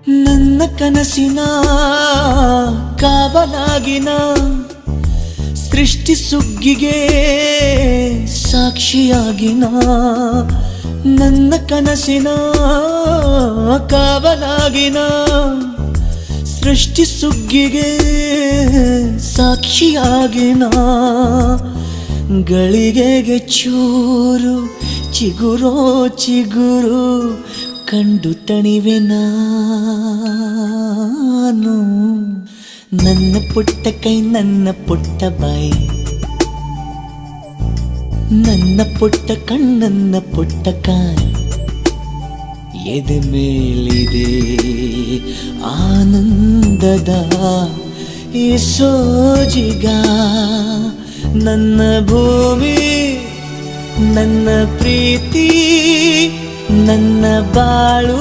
ನನ್ನ ಕನಸಿನ ಕಾವಲಾಗಿನ ಸೃಷ್ಟಿ ಸುಗ್ಗಿಗೆ ಸಾಕ್ಷಿಯಾಗಿನ ನನ್ನ ಕನಸಿನ ಕಾವಲಾಗಿನ ಸೃಷ್ಟಿ ಸುಗ್ಗಿಗೆ ಸಾಕ್ಷಿಯಾಗಿನ ಗಳಿಗೆಗೆ ಚೂರು ಚಿಗುರೋ ಚಿಗುರು ಕಂಡು ತಣಿವೆ ನಾನು ನನ್ನ ಪುಟ್ಟ ಕೈ ನನ್ನ ಪುಟ್ಟ ಬಾಯಿ ನನ್ನ ಪುಟ್ಟ ಕಣ್ಣನ್ನ ಪುಟ್ಟ ಕಾಯಿ ಎದೆ ಮೇಲಿದೆ ಆನಂದದ ಈ ಸೋಜಿಗ ನನ್ನ ಭೂಮಿ ನನ್ನ ಪ್ರೀತಿ ನನ್ನ ಬಾಳು